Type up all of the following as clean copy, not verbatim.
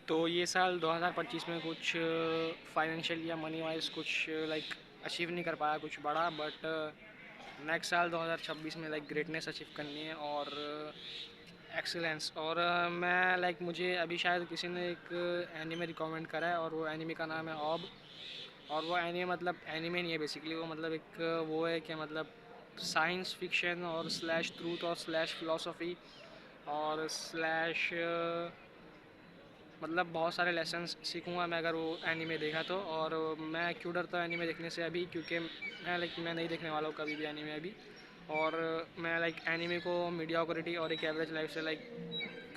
तो ये साल 2025 में कुछ फाइनेंशियल या मनी वाइज कुछ लाइक अचीव नहीं कर पाया कुछ बड़ा, बट नेक्स्ट साल 2026 में लाइक ग्रेटनेस अचीव करनी है और एक्सीलेंस। और मैं लाइक मुझे अभी शायद किसी ने एक एनीमे रिकमेंड करा है और वो एनीमे का नाम है ऑब। और वो एनीमे मतलब एनीमे नहीं है बेसिकली, वो मतलब एक वो है कि मतलब साइंस फिक्शन और स्लैश ट्रूथ और स्लैश फिलोसफी और स्लैश मतलब बहुत सारे लेसन्स सीखूंगा मैं अगर वो एनीमे देखा तो। और मैं क्यों डरता हूँ एनीमे देखने से अभी, क्योंकि मैं नहीं देखने वाला हूँ कभी भी एनीमे अभी। और मैं लाइक एनीमे को मीडियोक्रिटी और एक एवरेज लाइफ से लाइक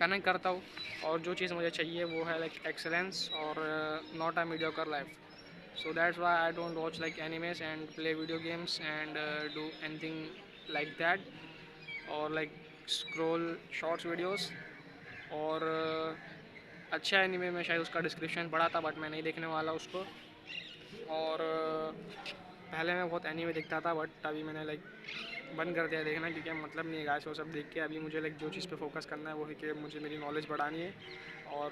कनेक्ट करता हूँ। और जो चीज़ मुझे चाहिए वो है लाइक एक्सेलेंस और not a mediocre life. So that's why I don't watch like animes and play video games and do anything like that, or like scroll shorts videos। और अच्छा एनिमे में शायद उसका डिस्क्रिप्शन पढ़ा था बट मैं नहीं देखने वाला उसको। और पहले मैं बहुत एनिमे देखता था बट अभी मैंने लाइक बंद कर दिया देखना, क्योंकि मतलब नहीं है गाइस वो सब देख के। अभी मुझे लाइक जो चीज़ पे फोकस करना है वो है कि मुझे मेरी नॉलेज बढ़ानी है और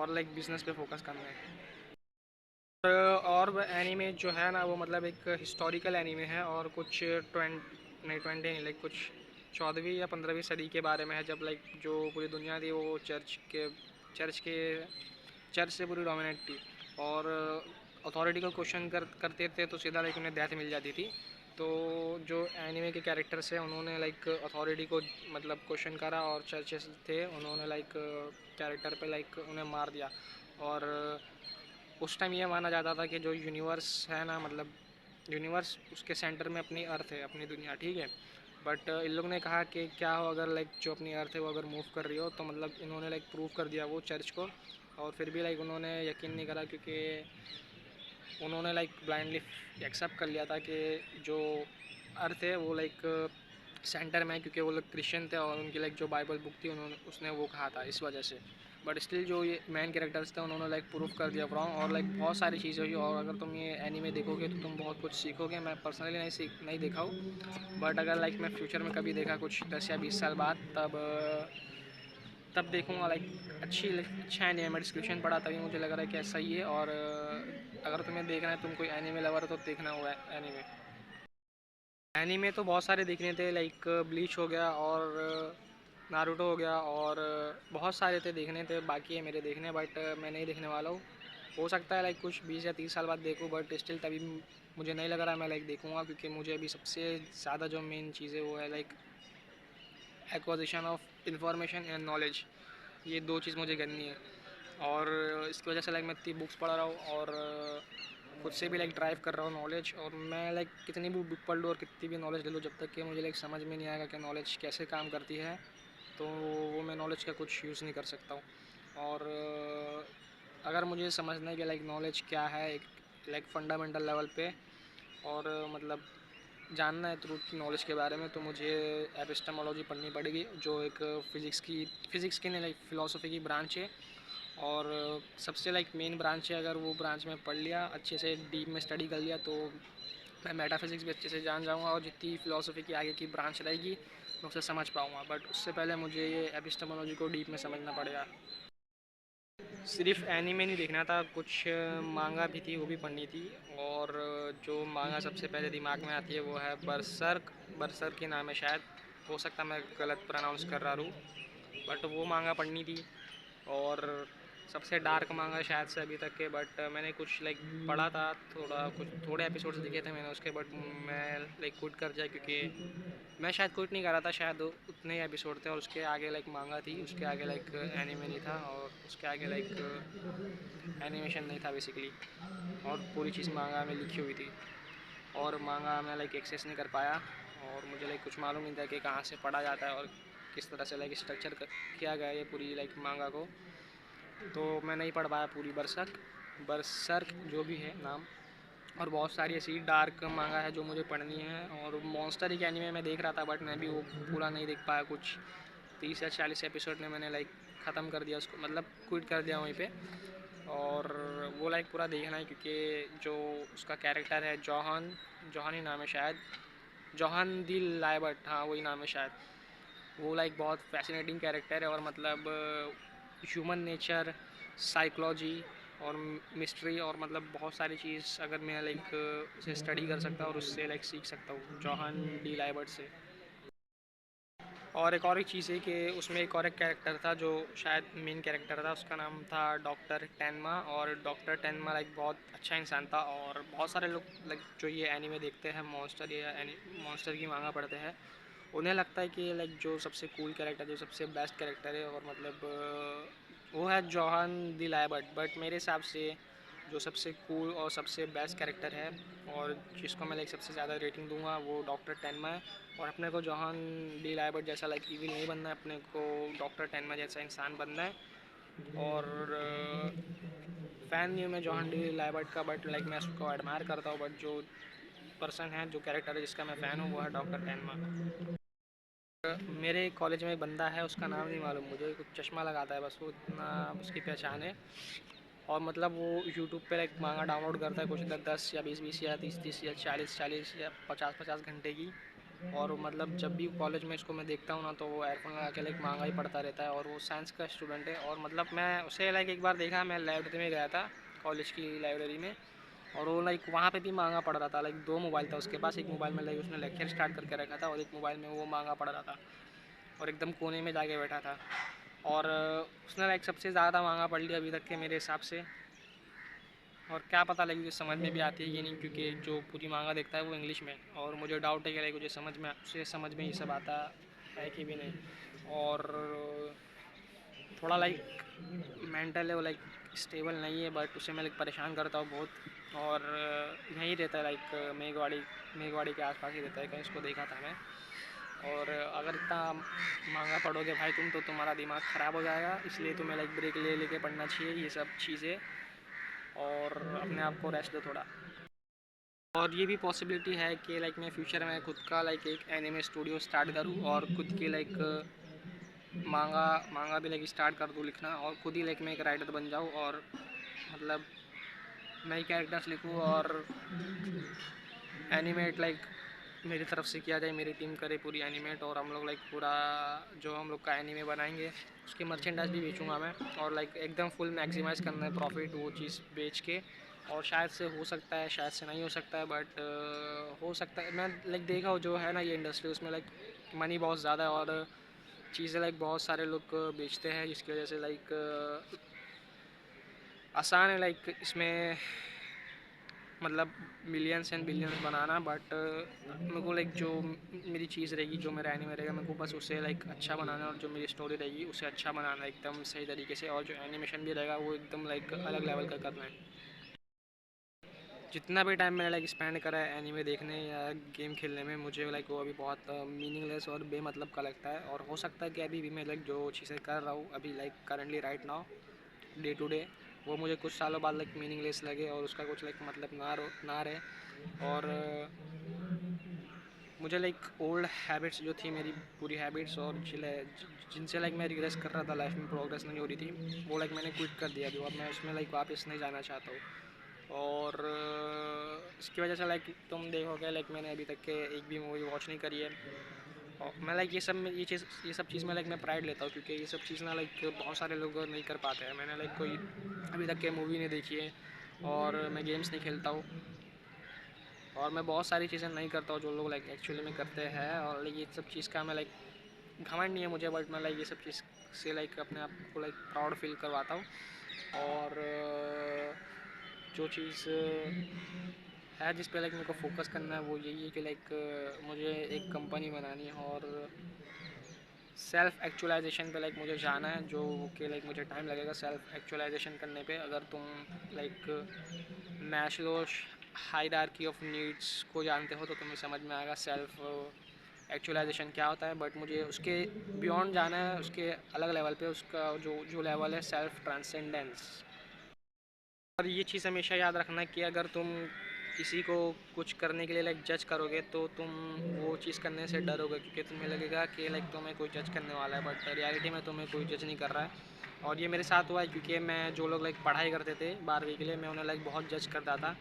लाइक बिजनेस पे फोकस करना है। और एनीमे जो है ना वो मतलब एक हिस्टोरिकल एनीमे है और कुछ नहीं 20 नहीं लाइक कुछ 14वीं या 15वीं सदी के बारे में है, जब लाइक जो पूरी दुनिया थी वो चर्च के चर्च से पूरी डोमिनेट थी। और अथॉरिटी को क्वेश्चन करते थे तो सीधा लाइक उन्हें डेथ मिल जाती थी। तो जो एनिमे के कैरेक्टर्स हैं उन्होंने लाइक अथॉरिटी को मतलब क्वेश्चन करा और चर्चेस थे उन्होंने लाइक कैरेक्टर पे लाइक उन्हें मार दिया। और उस टाइम ये माना जाता था कि जो यूनिवर्स है ना मतलब यूनिवर्स उसके सेंटर में अपनी अर्थ है, अपनी दुनिया, ठीक है। बट इन लोग ने कहा कि क्या हो अगर लाइक जो अपनी अर्थ है वो अगर मूव कर रही हो, तो मतलब इन्होंने लाइक प्रूव कर दिया वो चर्च को। और फिर भी लाइक उन्होंने यकीन नहीं करा, क्योंकि उन्होंने लाइक ब्लाइंडली एक्सेप्ट कर लिया था कि जो अर्थ है वो लाइक सेंटर में है, क्योंकि वो लोग क्रिश्चियन थे और उनकी लाइक जो बाइबल बुक थी उन्होंने उसने वो कहा था इस वजह से। बट स्टिल जो ये मेन कैरेक्टर्स थे उन्होंने लाइक प्रूफ कर दिया रॉन्ग। और लाइक बहुत सारी चीज़ें हुई और अगर तुम ये एनीमे देखोगे तो तुम बहुत कुछ सीखोगे। मैं पर्सनली नहीं देखा हूँ, बट अगर लाइक मैं फ्यूचर में कभी देखा कुछ 10 या 20 साल बाद तब देखूँगा लाइक अच्छा एनीमे डिस्क्रिप्शन पढ़ा तभी मुझे लग रहा है कि सही है। और अगर तुम्हें देखना है, तुम कोई एनीमे लवर हो तो देखना हुआ है एनीमे। एनीमे तो बहुत सारे देखने थे लाइक ब्लीच हो गया और नारुतो हो गया और बहुत सारे थे देखने थे बाकी है मेरे देखने, बट मैं नहीं देखने वाला हूँ। हो सकता है लाइक कुछ 20 या 30 साल बाद देखूँ, बट स्टिल तभी मुझे नहीं लग रहा मैं लाइक देखूँगा, क्योंकि मुझे अभी सबसे ज़्यादा जो मेन चीज़ है वो है like acquisition of information and knowledge. ये दो चीज़ मुझे करनी है। और इसकी वजह से लाइक मैं इतनी बुक्स पढ़ रहा हूँ और खुद से भी लाइक ड्राइव कर रहा हूँ नॉलेज। और मैं लाइक कितनी भी बुक पढ़ लूँ और कितनी भी नॉलेज ले लूँ, जब तक कि मुझे लाइक समझ में नहीं आएगा कि नॉलेज कैसे काम करती है, तो वो मैं नॉलेज का कुछ यूज़ नहीं कर सकता हूँ। और अगर मुझे समझना है कि लाइक नॉलेज क्या है एक लाइक फंडामेंटल लेवल पे, और मतलब जानना है ट्रूथ नॉलेज के बारे में, तो मुझे एपिस्टेमोलॉजी पढ़नी पड़ेगी, जो एक फ़िज़िक्स की नहीं लाइक फ़िलासफ़ी की ब्रांच है। और सबसे लाइक मेन ब्रांच है। अगर वो ब्रांच में पढ़ लिया अच्छे से डीप में स्टडी कर लिया तो मैं मेटाफिज़िक्स भी अच्छे से जान जाऊँगा और जितनी फ़िलासफ़ी की आगे की ब्रांच रहेगी मैं उसे समझ पाऊँगा। बट उससे पहले मुझे ये एपिस्टेमोलॉजी को डीप में समझना पड़ेगा। सिर्फ एनीमे नहीं देखना था, कुछ मांगा भी थी वो भी पढ़नी थी। और जो मांगा सबसे पहले दिमाग में आती है वो है बरसर्क। बरसर्क के नाम है शायद, हो सकता मैं गलत प्रोनाउंस कर रहा हूँ, बट वो मांगा पढ़नी थी। और सबसे डार्क मांगा शायद से अभी तक के, बट मैंने कुछ लाइक पढ़ा था थोड़े एपिसोड्स देखे थे मैंने उसके, बट मैं लाइक क्विट कर दिया, क्योंकि मैं शायद क्विट नहीं कर रहा था, शायद उतने ही एपिसोड थे और उसके आगे लाइक मांगा थी, उसके आगे लाइक एनिमे नहीं था और उसके आगे लाइक एनिमेशन नहीं था बेसिकली। और पूरी चीज़ मांगा में लिखी हुई थी और मांगा मैं लाइक एक्सेस नहीं कर पाया। और मुझे लाइक कुछ मालूम नहीं था कि कहाँ से पढ़ा जाता है और किस तरह से लाइक स्ट्रक्चर किया गया है ये पूरी लाइक मांगा को। तो मैं नहीं पढ़ पाया पूरी बरसर्क बरसर्क जो भी है नाम। और बहुत सारी ऐसी डार्क मांगा है जो मुझे पढ़नी है। और मॉन्स्टर एक एनीमे मैं देख रहा था, बट मैं भी वो पूरा नहीं देख पाया, कुछ 30 या 40 एपिसोड में मैंने लाइक ख़त्म कर दिया उसको, मतलब क्विट कर दिया वहीं पे। और वो लाइक पूरा देखना है, क्योंकि जो उसका कैरेक्टर है जॉहन जॉहन ही नाम है शायद, जॉहन दिल लाइबर्ट, हाँ वही नाम है शायद। वो लाइक बहुत फैसिनेटिंग कैरेक्टर है और मतलब ह्यूमन नेचर, साइकोलॉजी और मिस्ट्री और मतलब बहुत सारी चीज़ अगर मैं लाइक उसे स्टडी कर सकता हूँ और उससे लाइक सीख सकता हूँ जॉन डी लाइबर्ट से। और एक और एक चीज़ है कि उसमें एक और एक कैरेक्टर था जो शायद मेन कैरेक्टर था, उसका नाम था डॉक्टर टेनमा। और डॉक्टर टेनमा लाइक बहुत अच्छा इंसान था। और बहुत सारे लोग लाइक जो ये एनीमे देखते हैं मॉन्स्टर या मॉन्स्टर की मांगा पढ़ते हैं, उन्हें लगता है कि लाइक जो सबसे कूल कैरेक्टर, जो सबसे बेस्ट कैरेक्टर है और मतलब वो है जोहान दी लाइबर्ट। बट मेरे हिसाब से जो सबसे कूल और सबसे बेस्ट कैरेक्टर है और जिसको मैं लाइक सबसे ज़्यादा रेटिंग दूंगा वो डॉक्टर टेनमा है। और अपने को जोहान डी लाइबर्ट जैसा लाइक इविल नहीं बनना है, अपने को डॉक्टर टेनमा जैसा इंसान बनना है। और फ़ैन नहीं हूँ मैं जोहान डी लाइबर्ट का, बट लाइक मैं उसको एडमायर करता हूँ। बट जो पर्सन है, जो कैरेक्टर है जिसका मैं फ़ैन हूँ वो है डॉक्टर टेनमा। मेरे कॉलेज में एक बंदा है, उसका नाम नहीं मालूम मुझे, कुछ चश्मा लगाता है बस, वो इतना उसकी पहचान है। और मतलब वो यूट्यूब पे लाइक मांगा डाउनलोड करता है कुछ 10 या 20 या 30 या 40 या 50 घंटे की। और मतलब जब भी कॉलेज में इसको मैं देखता हूँ ना तो वो एयरफोन लगा के लाइक मांगा ही पढ़ता रहता है। और वो साइंस का स्टूडेंट है। और मतलब मैं उसे लाइक एक बार देखा, मैं लाइब्रेरी में गया था, कॉलेज की लाइब्रेरी में। और वो लाइक वहाँ पे भी मांगा पढ़ रहा था। लाइक दो मोबाइल था उसके पास, एक मोबाइल में लाइक उसने लेक्चर स्टार्ट करके रखा था और एक मोबाइल में वो मांगा पढ़ रहा था और एकदम कोने में जाके बैठा था। और उसने लाइक सबसे ज़्यादा मांगा पढ़ लिया अभी तक के मेरे हिसाब से। और क्या पता लगी उसे समझ में भी आती है कि नहीं, क्योंकि जो पूरी मांगा देखता है वो इंग्लिश में। और मुझे डाउट है कि लाइक उसे समझ में ये सब आता है कि भी नहीं। और थोड़ा लाइक मेंटल है वो, लाइक स्टेबल नहीं है। बट उसे मैं लाइक परेशान करता हूँ बहुत। और यहीं रहता है लाइक मेघवाड़ी के आसपास ही रहता है, कहीं उसको देखा था मैं। और अगर इतना महंगा पढ़ोगे भाई तुम तो तुम्हारा दिमाग ख़राब हो जाएगा, इसलिए तुम्हें लाइक ब्रेक ले लेके पढ़ना चाहिए ये सब चीज़ें। और अपने आप को रेस्ट दो थोड़ा। और ये भी पॉसिबिलिटी है कि लाइक मैं फ्यूचर में खुद का लाइक एक एनिमे स्टूडियो स्टार्ट करूँ और खुद की लाइक मांगा मांगा भी लाइक स्टार्ट कर दूँ लिखना, और खुद ही लाइक मैं एक राइटर बन जाऊँ और मतलब नई कैरेक्टर्स लिखूँ और एनिमेट लाइक मेरी तरफ से किया जाए, मेरी टीम करे पूरी एनिमेट। और हम लोग लाइक पूरा जो हम लोग का एनिमे बनाएंगे उसकी मर्चेंडाइज भी बेचूंगा मैं। और लाइक एकदम फुल मैक्सिमाइज़ करना है प्रॉफिट वो चीज़ बेच के। और शायद से हो सकता है, शायद से नहीं हो सकता है, बट हो सकता है। मैं लाइक देखा हो जो है ना ये इंडस्ट्री, उसमें लाइक मनी बहुत ज़्यादा है और चीज़ें लाइक बहुत सारे लोग बेचते हैं, जिसकी वजह से लाइक आसान है लाइक इसमें मतलब millions and billions banana. But मेरे को लाइक जो मेरी चीज़ रहेगी, जो मेरा एनिमे रहेगा, मेरे को बस उसे लाइक अच्छा बनाना है। और जो मेरी स्टोरी रहेगी उसे अच्छा बनाना है एकदम सही तरीके से। और जो एनिमेशन भी रहेगा वो एकदम लाइक अलग लेवल का करना है। जितना भी टाइम मैंने लाइक स्पेंड करा है एनीमे देखने या गेम खेलने में, मुझे लाइक वो अभी बहुत मीनिंगलेस और बेमतलब का लगता है। और हो सकता है कि अभी भी मैं लाइक जो चीज़ें कर रहा हूँ अभी like currently right now day to day, वो मुझे कुछ सालों बाद लाइक मीनिंगलेस लगे और उसका कुछ लाइक मतलब ना रहे। और मुझे लाइक ओल्ड हैबिट्स जो थी मेरी पूरी हैबिट्स और जिनसे लाइक मैं रिग्रेस कर रहा था, लाइफ में प्रोग्रेस नहीं हो रही थी, वो लाइक मैंने क्विट कर दिया अभी। और मैं उसमें लाइक वापस नहीं जाना चाहता हूँ। और इसकी वजह से लाइक तुम देखोगे लाइक मैंने अभी तक के एक भी मूवी वॉच नहीं करी है। और मैं लाइक ये सब चीज़ में लाइक मैं प्राइड लेता हूँ, क्योंकि ये सब चीज़ ना लाइक बहुत सारे लोग नहीं कर पाते हैं। मैंने लाइक कोई अभी तक के मूवी नहीं देखी है और मैं गेम्स नहीं खेलता हूँ और मैं बहुत सारी चीज़ें नहीं करता हूँ जो लोग लाइक एक्चुअली में करते हैं। और ये सब चीज़ का मैं लाइक घमंड नहीं है मुझे, बट मैं लाइक ये सब चीज़ से लाइक अपने आप को लाइक प्राउड फील करवाता हूँ। और जो चीज़ है जिस पे लाइक मेरे को फोकस करना है वो यही है कि लाइक मुझे एक कंपनी बनानी है और सेल्फ़ एक्चुअलाइजेशन पे लाइक मुझे जाना है, जो कि लाइक मुझे टाइम लगेगा सेल्फ़ एक्चुअलाइजेशन करने पे। अगर तुम like Maslow hierarchy of needs को जानते हो तो तुम्हें समझ में आएगा सेल्फ़ एक्चुअलाइजेशन क्या होता है। बट मुझे उसके बियॉन्ड जाना है, उसके अलग लेवल पे, उसका जो जो लेवल है सेल्फ़ ट्रांसेंडेंस। और ये चीज़ हमेशा याद रखना कि अगर तुम किसी को कुछ करने के लिए लाइक जज करोगे तो तुम वो चीज़ करने से डरोगे, क्योंकि तुम्हें लगेगा कि लाइक तुम्हें कोई जज करने वाला है, बट रियलिटी में तुम्हें कोई जज नहीं कर रहा है। और ये मेरे साथ हुआ है, क्योंकि मैं जो लोग लाइक पढ़ाई करते थे 12वीं के लिए, मैं उन्हें लाइक बहुत जज करता था।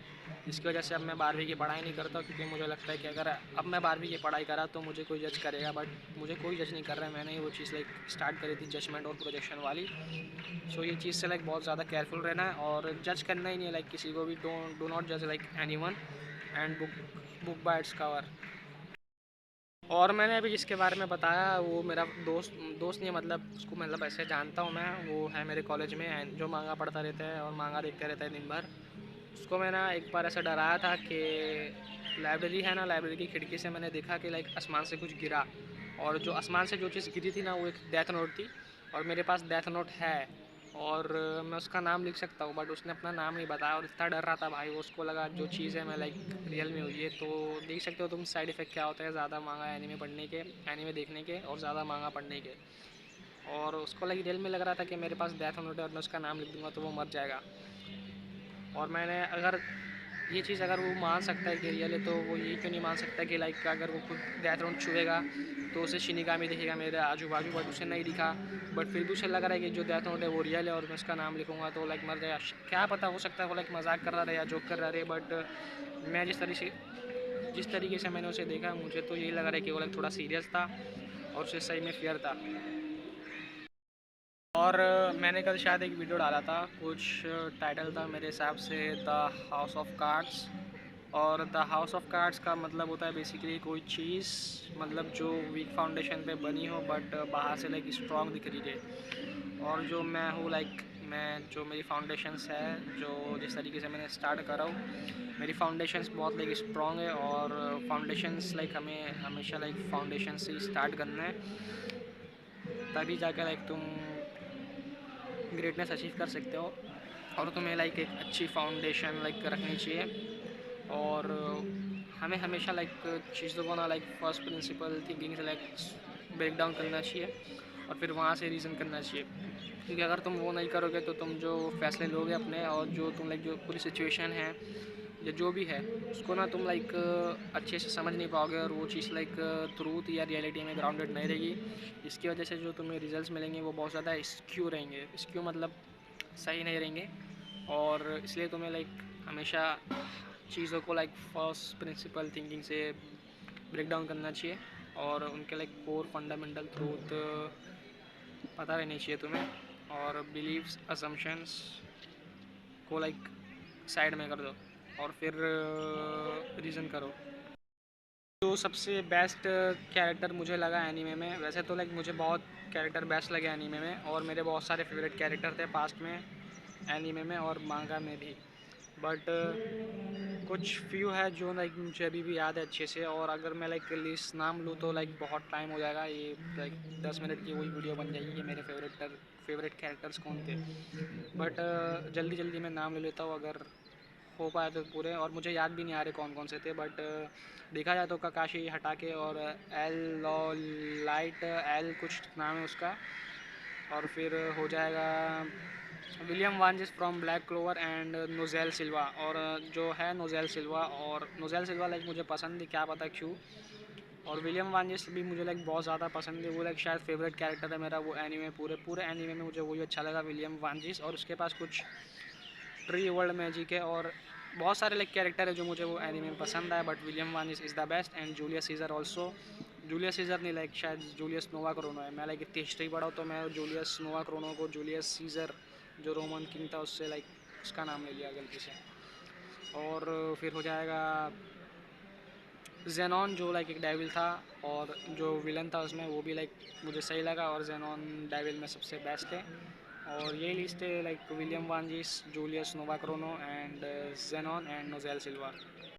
जिसकी वजह से अब मैं 12वीं की पढ़ाई नहीं करता, क्योंकि मुझे लगता है कि अगर अब मैं 12वीं की पढ़ाई करा तो मुझे कोई जज करेगा, बट मुझे कोई जज नहीं कर रहा है। मैंने ही वो चीज़ लाइक स्टार्ट करी थी, जजमेंट और प्रोजेक्शन वाली। सो ये चीज़ से लाइक बहुत ज़्यादा केयरफुल रहना है और जज करना ही नहीं है लाइक किसी को भी। डू नॉट जज like any one and book by its cover. और मैंने अभी जिसके बारे में बताया वो मेरा दोस्त नहीं है, मतलब उसको मतलब ऐसे जानता हूँ मैं। वो है मेरे कॉलेज में जो मांगा पढ़ता रहता है और मांगा देखता रहता है दिन भर। उसको मैं ना एक बार ऐसा डराया था कि लाइब्रेरी है ना, लाइब्रेरी की खिड़की से मैंने देखा कि लाइक आसमान से कुछ गिरा, और जो आसमान से जो चीज़ गिरी थी ना वो एक डेथ नोट थी, और मेरे पास डेथ नोट है और मैं उसका नाम लिख सकता हूँ, बट उसने अपना नाम नहीं बताया और इतना डर रहा था भाई वो। उसको लगा जो चीज़ है मैं लाइक रियल में हुई है। तो देख सकते हो तुम साइड इफ़ेक्ट क्या होता है ज़्यादा महंगा एनीमे पढ़ने के, एनीमे देखने के और ज़्यादा महंगा पढ़ने के। और उसको लाइक रियल में लग रहा था कि मेरे पास डेथ नोट है और मैं उसका नाम लिख दूँगा तो वो मर जाएगा। और मैंने अगर ये चीज़ अगर वो मान सकता है कि रियल है, तो वो ये क्यों नहीं मान सकता कि लाइक अगर वो खुद डेथ नोट छुएगा तो उसे शिनिगामी दिखेगा मेरे आजू बाजू, बट उसे नहीं दिखा। बट फिर भी उसे लग रहा है कि जो डेथ नोट है वो रियल है और मैं उसका नाम लिखूँगा तो लाइक मर जाएगा। क्या पता, हो सकता है वो लाइक मजाक कर रहा रहे या जोक कर रहा रहे, बट मैं जिस तरीके से मैंने उसे देखा मुझे तो यही लग रहा है कि वो लाइक थोड़ा सीरियस था और उसे सही में फियर था। और मैंने कल शायद एक वीडियो डाला था, कुछ टाइटल था मेरे हिसाब से द हाउस ऑफ कार्ड्स। और द हाउस ऑफ कार्ड्स का मतलब होता है बेसिकली कोई चीज़ मतलब जो वीक फाउंडेशन पे बनी हो बट बाहर से लाइक स्ट्रॉन्ग दिख रही है। और जो मैं हूँ लाइक मैं जो मेरी फाउंडेशंस है, जो जिस तरीके से मैंने स्टार्ट करा हूँ, मेरी फाउंडेशंस बहुत लाइक स्ट्रॉन्ग है। और फाउंडेशंस लाइक हमें हमेशा लाइक फाउंडेशन से स्टार्ट करना है, तभी जाकर लाइक तुम ग्रेटनेस अचीव कर सकते हो। और तुम्हें लाइक एक अच्छी फाउंडेशन लाइक रखनी चाहिए। और हमें हमेशा लाइक चीज़ों को ना लाइक फर्स्ट प्रिंसिपल थिंकिंग से लाइक ब्रेक डाउन करना चाहिए और फिर वहाँ से रीज़न करना चाहिए। क्योंकि अगर तुम वो नहीं करोगे तो तुम जो फैसले लोगे अपने, और जो तुम लाइक जो पूरी सिचुएशन है या जो भी है उसको ना तुम लाइक अच्छे से समझ नहीं पाओगे, और वो चीज़ लाइक ट्रूथ या रियलिटी में ग्राउंडेड नहीं रहेगी। इसकी वजह से जो तुम्हें रिजल्ट्स मिलेंगे वो बहुत ज़्यादा स्क्यू रहेंगे, स्क्यू मतलब सही नहीं रहेंगे। और इसलिए तुम्हें लाइक हमेशा चीज़ों को लाइक फर्स्ट प्रिंसिपल थिंकिंग से ब्रेक डाउन करना चाहिए और उनके लाइक कोर फंडामेंटल ट्रूथ पता रहनी चाहिए तुम्हें। और बिलीव्स असम्पशंस को लाइक साइड में कर दो और फिर रीज़न करो। जो सबसे बेस्ट कैरेक्टर मुझे लगा एनीमे में, वैसे तो लाइक मुझे बहुत कैरेक्टर बेस्ट लगे एनीमे में, और मेरे बहुत सारे फेवरेट कैरेक्टर थे पास्ट में एनीमे में और मांगा में भी। बट कुछ फ्यू है जो लाइक मुझे अभी भी याद है अच्छे से, और अगर मैं लाइक लिस्ट नाम लूँ तो लाइक बहुत टाइम हो जाएगा। ये लाइक 10 मिनट की वही वीडियो बन जाएगी कि मेरे फेवरेट कैरेक्टर्स कौन थे। बट जल्दी जल्दी मैं नाम ले लेता हूँ अगर हो पाए तो पूरे, और मुझे याद भी नहीं आ रहे कौन कौन से थे। बट देखा जाए तो काकाशी हटाके और एल लाइट एल कुछ नाम है उसका, और फिर हो जाएगा William Vangeance from Black Clover and Nozel Silva. और जो है नोज़ेल सिल्वा, और नोज़ेल सिल्वा लाइक मुझे पसंद है, क्या पता क्यों। और विलियम वांजिस भी मुझे लाइक बहुत ज़्यादा पसंद है, वो लाइक शायद फेवरेट कैरेक्टर है मेरा वो एनीमे, पूरे एनीमे में मुझे वही अच्छा लगा विलियम वांजिस। और उसके पास कुछ ट्री वर्ल्ड मैजिक है और बहुत सारे लाइक कैरेक्टर है जो मुझे वो एनीमे में पसंद आया, but William Vangeance is the best. And Julius Caesar also, Julius Caesar नहीं लाइक शायद जूलियस नोवा क्रोनो है। मैं लाइक इतनी हिस्ट्री पढ़ा तो मैं जूलियस नोवा क्रोनो को जूलियस सीजर जो रोमन किंग था उससे लाइक उसका नाम ले लिया गलती से। और फिर हो जाएगा जेनॉन जो लाइक एक डेविल था, और जो विलन था उसमें वो भी लाइक मुझे सही लगा, और जेनॉन डेविल में सबसे बेस्ट है। और यही लिस्ट है like William Vangeance, Julius Novachrono and Zenon and Nozel Silva.